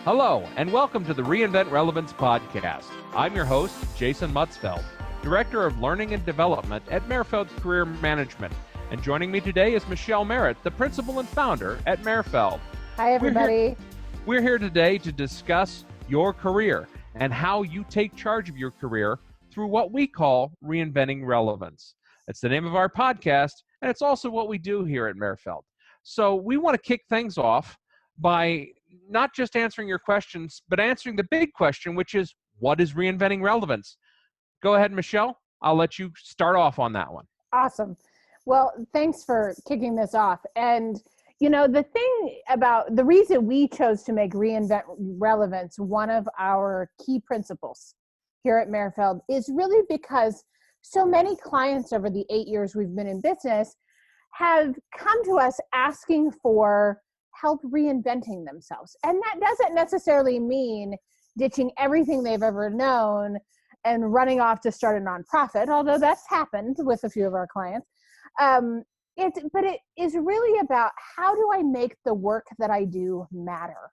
Hello, and welcome to the Reinvent Relevance podcast. I'm your host, Jason Mutzfeld, Director of Learning and Development at Merfeld Career Management. And joining me today is Michelle Merritt, the Principal and Founder at Merfeld. Hi, everybody. We're here today to discuss your career and how you take charge of your career through what we call Reinventing Relevance. That's the name of our podcast, and it's also what we do here at Merfeld. So we want to kick things off by not just answering your questions, but answering the big question, which is, what is reinventing relevance? Go ahead, Michelle. I'll let you start off on that one. Awesome. Well, thanks for kicking this off. And, you know, the thing about the reason we chose to make Reinvent Relevance one of our key principles here at Merfeld is really because so many clients over the 8 years we've been in business have come to us asking for help reinventing themselves. And that doesn't necessarily mean ditching everything they've ever known and running off to start a nonprofit, although that's happened with a few of our clients. But it is really about, how do I make the work that I do matter?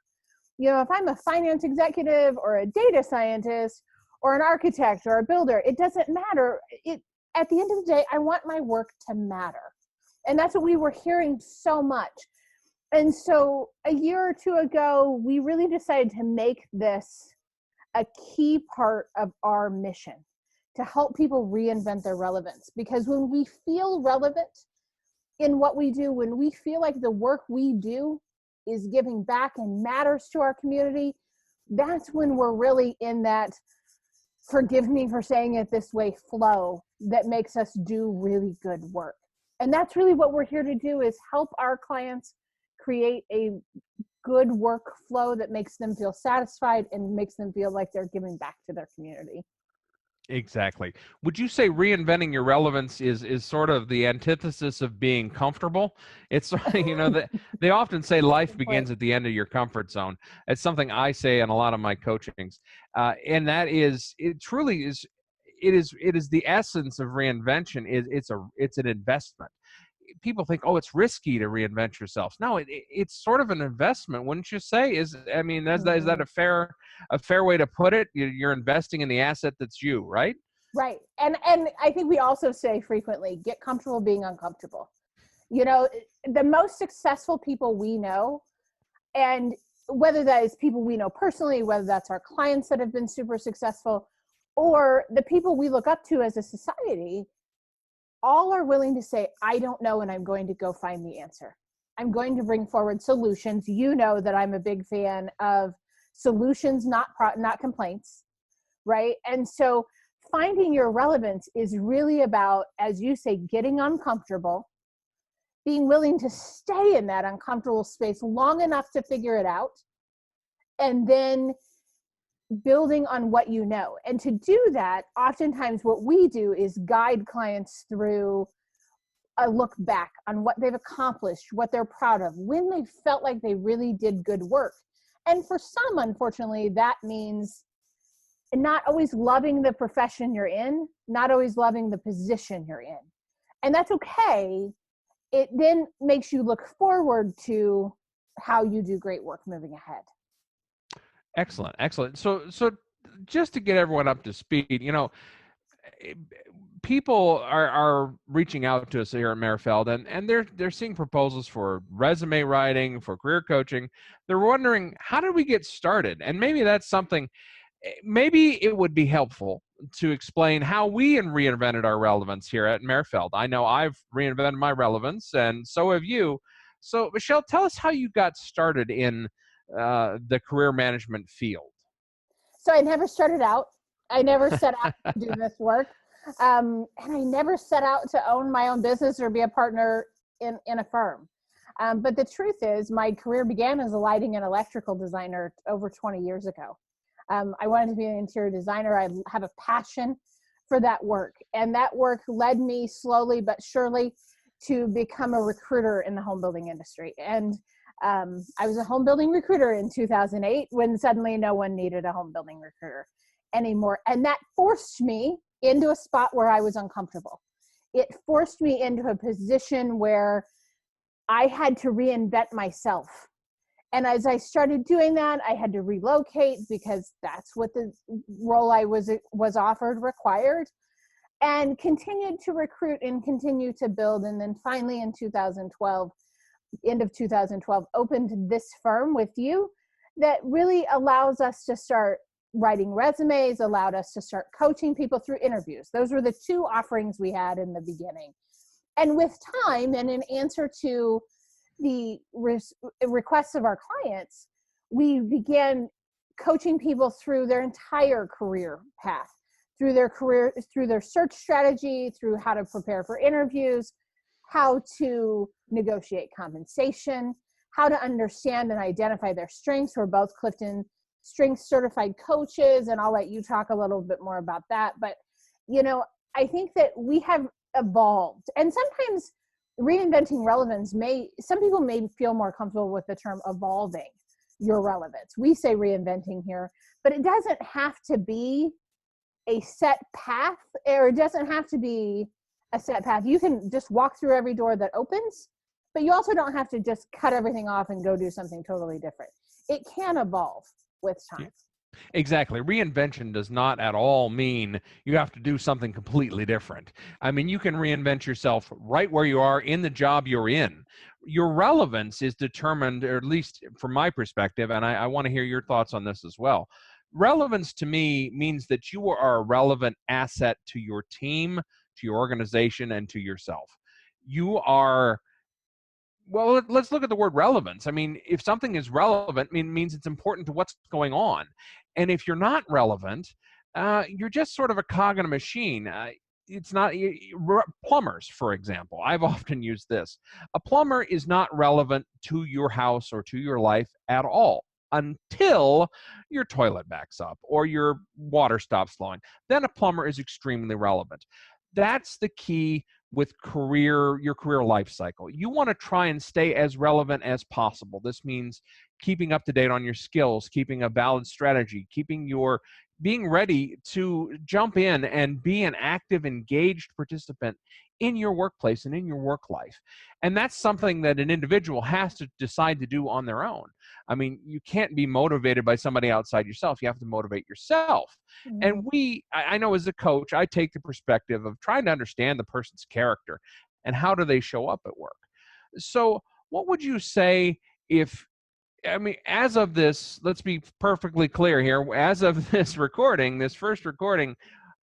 You know, if I'm a finance executive or a data scientist or an architect or a builder, it doesn't matter. At the end of the day, I want my work to matter. And that's what we were hearing so much. And so a year or two ago, we really decided to make this a key part of our mission, to help people reinvent their relevance. Because when we feel relevant in what we do, when we feel like the work we do is giving back and matters to our community, that's when we're really in that, forgive me for saying it this way, flow that makes us do really good work. And that's really what we're here to do, is help our clients create a good workflow that makes them feel satisfied and makes them feel like they're giving back to their community. Exactly. Would you say reinventing your relevance is sort of the antithesis of being comfortable? It's, you know, they often say life begins at the end of your comfort zone. It's something I say in a lot of my coachings. And that is, it truly is, it is the essence of reinvention. It's an investment. People think, oh, it's risky to reinvent yourself. No, it's sort of an investment, wouldn't you say? Is that a fair way to put it? You're investing in the asset that's you, right? Right. And I think we also say frequently, get comfortable being uncomfortable. You know, the most successful people we know, and whether that is people we know personally, whether that's our clients that have been super successful, or the people we look up to as a society, all are willing to say, I don't know, and I'm going to go find the answer. I'm going to bring forward solutions. You know that I'm a big fan of solutions, not complaints, right? And so finding your relevance is really about, as you say, getting uncomfortable, being willing to stay in that uncomfortable space long enough to figure it out, and then building on what you know. And to do that, oftentimes what we do is guide clients through a look back on what they've accomplished, what they're proud of, when they felt like they really did good work. And for some, unfortunately, that means not always loving the profession you're in, not always loving the position you're in. And that's okay. It then makes you look forward to how you do great work moving ahead. Excellent. So just to get everyone up to speed, you know, people are reaching out to us here at Merfeld, and they're seeing proposals for resume writing, for career coaching. They're wondering, how did we get started? And maybe that's something, maybe it would be helpful to explain how we reinvented our relevance here at Merfeld. I know I've reinvented my relevance, and so have you. So Michelle, tell us how you got started in the career management field. So I never started out. I never set out to do this work. And I never set out to own my own business or be a partner in a firm. But the truth is, my career began as a lighting and electrical designer over 20 years ago. I wanted to be an interior designer. I have a passion for that work. And that work led me slowly but surely to become a recruiter in the home building industry. And I was a home building recruiter in 2008 when suddenly no one needed a home building recruiter anymore. And that forced me into a spot where I was uncomfortable. It forced me into a position where I had to reinvent myself And as I started doing that, I had to relocate because that's what the role I was offered required, and continued to recruit and continue to build. And then finally in 2012, end of 2012, opened this firm with you that really allows us to start writing resumes, allowed us to start coaching people through interviews. Those were the two offerings we had in the beginning. And with time, and in answer to the requests of our clients, we began coaching people through their entire career path, through their search strategy, through how to prepare for interviews, how to negotiate compensation, how to understand and identify their strengths. We're both Clifton Strengths certified coaches, and I'll let you talk a little bit more about that. But, I think that we have evolved, and sometimes reinventing relevance some people may feel more comfortable with the term evolving your relevance. We say reinventing here, but it doesn't have to be a set path, or it doesn't have to be a set path. You can just walk through every door that opens, but you also don't have to just cut everything off and go do something totally different. It can evolve with time. Exactly. Reinvention does not at all mean you have to do something completely different. I mean, you can reinvent yourself right where you are in the job you're in. Your relevance is determined, or at least from my perspective, and I want to hear your thoughts on this as well. Relevance to me means that you are a relevant asset to your team, to your organization, and to yourself. You are, well, let's look at the word relevance. I mean, if something is relevant, it means it's important to what's going on. And if you're not relevant, you're just sort of a cog in a machine. It's not plumbers, for example. I've often used this. A plumber is not relevant to your house or to your life at all until your toilet backs up or your water stops flowing. Then a plumber is extremely relevant. That's the key with your career life cycle. You want to try and stay as relevant as possible. This means keeping up to date on your skills, keeping a valid strategy, being ready to jump in and be an active, engaged participant in your workplace and in your work life. And that's something that an individual has to decide to do on their own. I mean, you can't be motivated by somebody outside yourself. You have to motivate yourself. Mm-hmm. And I know as a coach, I take the perspective of trying to understand the person's character and how do they show up at work. So what would you say as of this, let's be perfectly clear here, as of this first recording,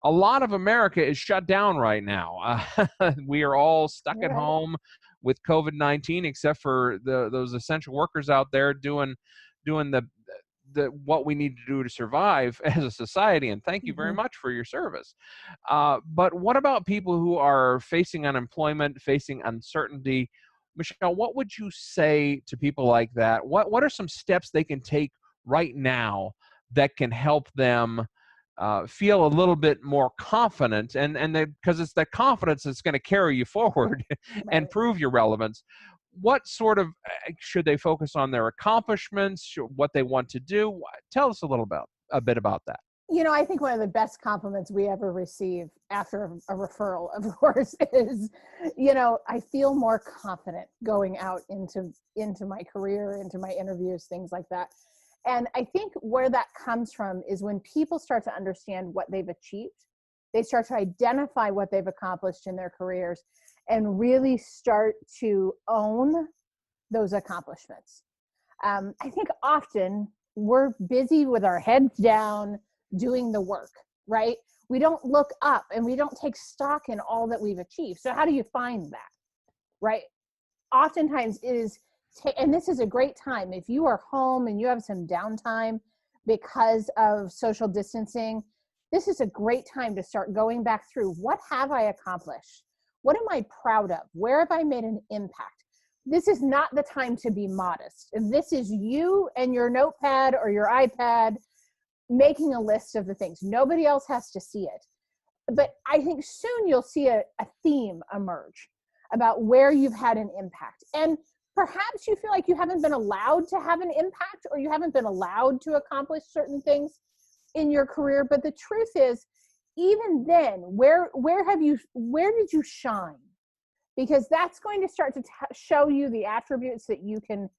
a lot of America is shut down right now. We are all stuck at home with COVID-19, except for those essential workers out there doing the what we need to do to survive as a society. And thank you very much for your service. But what about people who are facing unemployment, facing uncertainty? Michelle, what would you say to people like that? What are some steps they can take right now that can help them feel a little bit more confident, and because it's that confidence that's going to carry you forward and prove your relevance? What sort of should they focus on their accomplishments, what they want to do? Tell us a bit about that. I think one of the best compliments we ever receive after a referral, of course, is, I feel more confident going out into my career, into my interviews, things like that. And I think where that comes from is when people start to understand what they've achieved, they start to identify what they've accomplished in their careers and really start to own those accomplishments. I think often we're busy with our heads down doing the work, right? We don't look up and we don't take stock in all that we've achieved. So how do you find that, right? Oftentimes it is, and this is a great time, if you are home and you have some downtime because of social distancing, this is a great time to start going back through, what have I accomplished? What am I proud of? Where have I made an impact? This is not the time to be modest. This is you and your notepad or your iPad making a list of the things. Nobody else has to see it. But I think soon you'll see a theme emerge about where you've had an impact. And perhaps you feel like you haven't been allowed to have an impact, or you haven't been allowed to accomplish certain things in your career. But the truth is, even then, where did you shine? Because that's going to start to show you the attributes that you can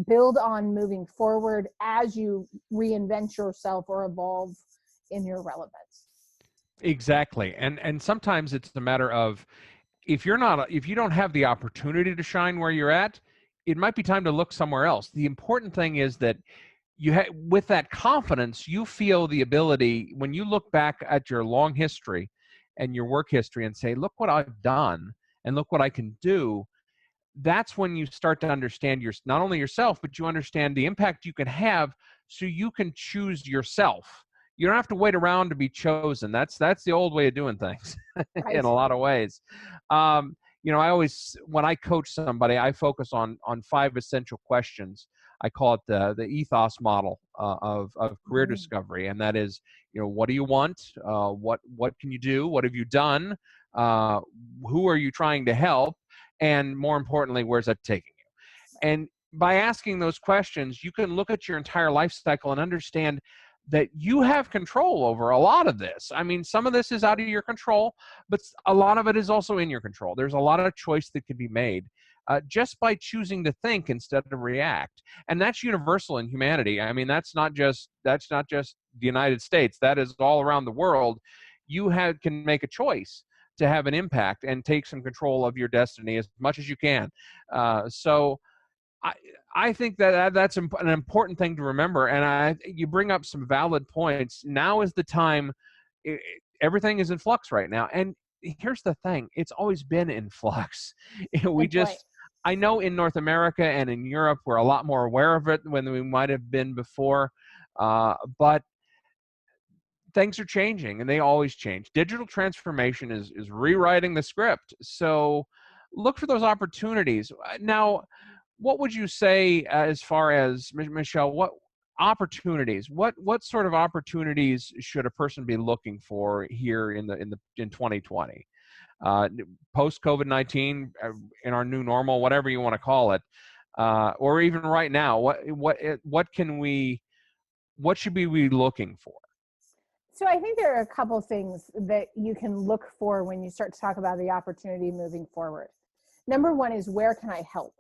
build on moving forward as you reinvent yourself or evolve in your relevance. Exactly. And sometimes it's a matter of, if you don't have the opportunity to shine where you're at, it might be time to look somewhere else. The important thing is that with that confidence, you feel the ability, when you look back at your long history and your work history and say, look what I've done and look what I can do. That's when you start to understand not only yourself, but you understand the impact you can have, so you can choose yourself. You don't have to wait around to be chosen. That's the old way of doing things in Right. a lot of ways. I always, when I coach somebody, I focus on 5 essential questions. I call it the ethos model of career discovery, and that is, what do you want? What can you do? What have you done? Who are you trying to help? And more importantly, where's that taking you? And by asking those questions, you can look at your entire life cycle and understand that you have control over a lot of this. I mean, some of this is out of your control, but a lot of it is also in your control. There's a lot of choice that can be made just by choosing to think instead of react. And that's universal in humanity. I mean, that's not just the United States. That is all around the world. You can make a choice to have an impact and take some control of your destiny as much as you can. So I think that's an important thing to remember. And you bring up some valid points. Now is the time. Everything is in flux right now. And here's the thing. It's always been in flux. I know in North America and in Europe, we're a lot more aware of it than we might have been before. But things are changing, and they always change. Digital transformation is rewriting the script. So look for those opportunities. Now, what would you say as far as, Michelle, what opportunities, what sort of opportunities should a person be looking for here in 2020? Post COVID-19, in our new normal, whatever you want to call it, or even right now, what should we be looking for? So I think there are a couple things that you can look for when you start to talk about the opportunity moving forward. Number one is, where can I help?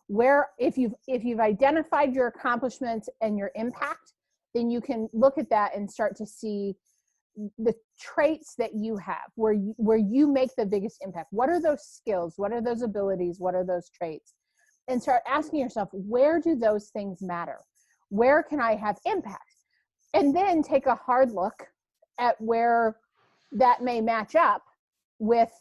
Where, if you've identified your accomplishments and your impact, then you can look at that and start to see the traits that you have, where you make the biggest impact. What are those skills? What are those abilities? What are those traits? And start asking yourself, where do those things matter? Where can I have impact? And then take a hard look at where that may match up with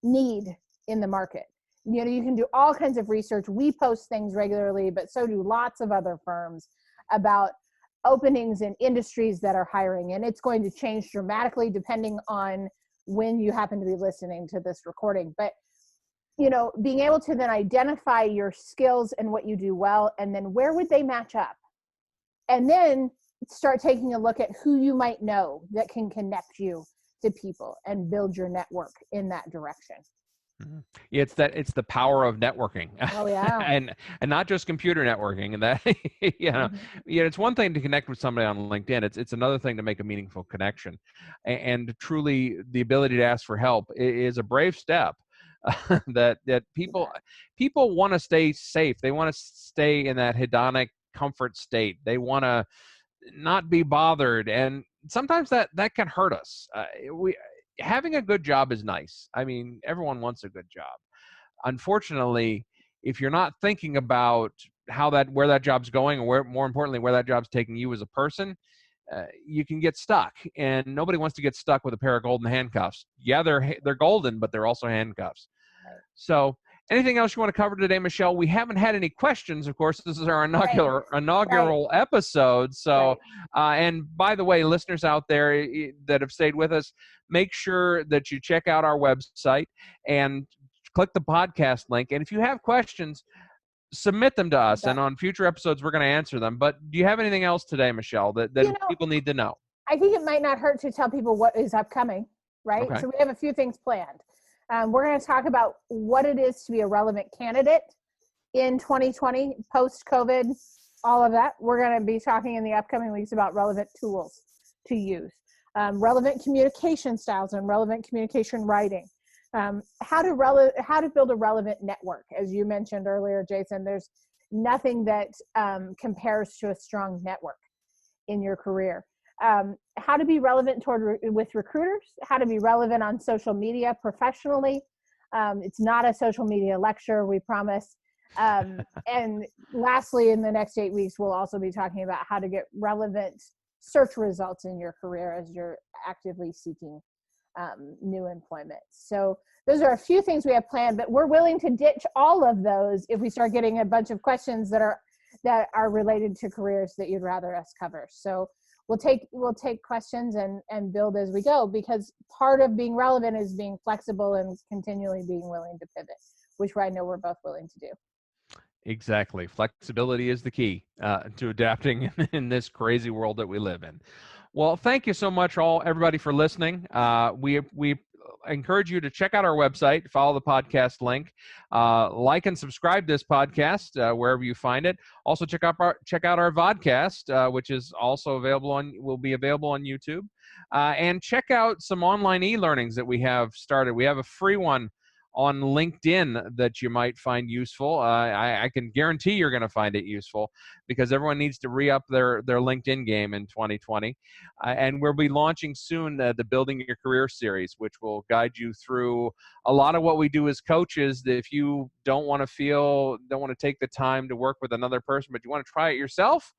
need in the market. You can do all kinds of research. We post things regularly, but so do lots of other firms, about openings in industries that are hiring. And it's going to change dramatically depending on when you happen to be listening to this recording. But, being able to then identify your skills and what you do well, and then where would they match up? And then start taking a look at who you might know that can connect you to people and build your network in that direction. Mm-hmm. Yeah, it's the power of networking. Oh yeah. and not just computer networking. And that Mm-hmm. it's one thing to connect with somebody on LinkedIn. It's another thing to make a meaningful connection. And truly, the ability to ask for help is a brave step. that people want to stay safe. They want to stay in that hedonic comfort state. They want to not be bothered, and sometimes that can hurt us. Having a good job is nice. I mean, everyone wants a good job. Unfortunately, if you're not thinking about where that job's going, or more importantly, where that job's taking you as a person, you can get stuck. And nobody wants to get stuck with a pair of golden handcuffs. Yeah, they're golden, but they're also handcuffs. Right. So, anything else you want to cover today, Michelle? We haven't had any questions, of course. This is our inaugural episode. So, and by the way, listeners out there that have stayed with us, make sure that you check out our website and click the podcast link. And if you have questions, submit them to us. And on future episodes, we're going to answer them. But do you have anything else today, Michelle, that people need to know? I think it might not hurt to tell people what is upcoming, right? Okay. So we have a few things planned. We're going to talk about what it is to be a relevant candidate in 2020, post-COVID, all of that. We're going to be talking in the upcoming weeks about relevant tools to use, relevant communication styles and relevant communication writing, how to build a relevant network. As you mentioned earlier, Jason, there's nothing that compares to a strong network in your career. How to be relevant with recruiters, how to be relevant on social media professionally. It's not a social media lecture, we promise. And lastly, in the next 8 weeks, we'll also be talking about how to get relevant search results in your career as you're actively seeking new employment. So those are a few things we have planned, but we're willing to ditch all of those if we start getting a bunch of questions that are related to careers that you'd rather us cover. So we'll take questions and build as we go, because part of being relevant is being flexible and continually being willing to pivot, which I know we're both willing to do. Exactly. Flexibility is the key to adapting in this crazy world that we live in. Well, thank you so much, everybody, for listening. We encourage you to check out our website, follow the podcast link, like and subscribe to this podcast wherever you find it. Also, check out our vodcast, which is also will be available on YouTube, and check out some online e-learnings that we have started. We have a free one on LinkedIn that you might find useful. I can guarantee you're going to find it useful, because everyone needs to re-up their LinkedIn game in 2020. And we'll be launching soon the Building Your Career series, which will guide you through a lot of what we do as coaches. That if you don't want to take the time to work with another person, but you want to try it yourself,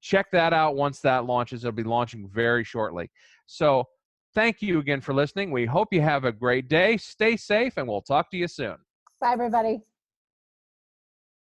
check that out once that launches. It'll be launching very shortly. So thank you again for listening. We hope you have a great day. Stay safe, and we'll talk to you soon. Bye, everybody.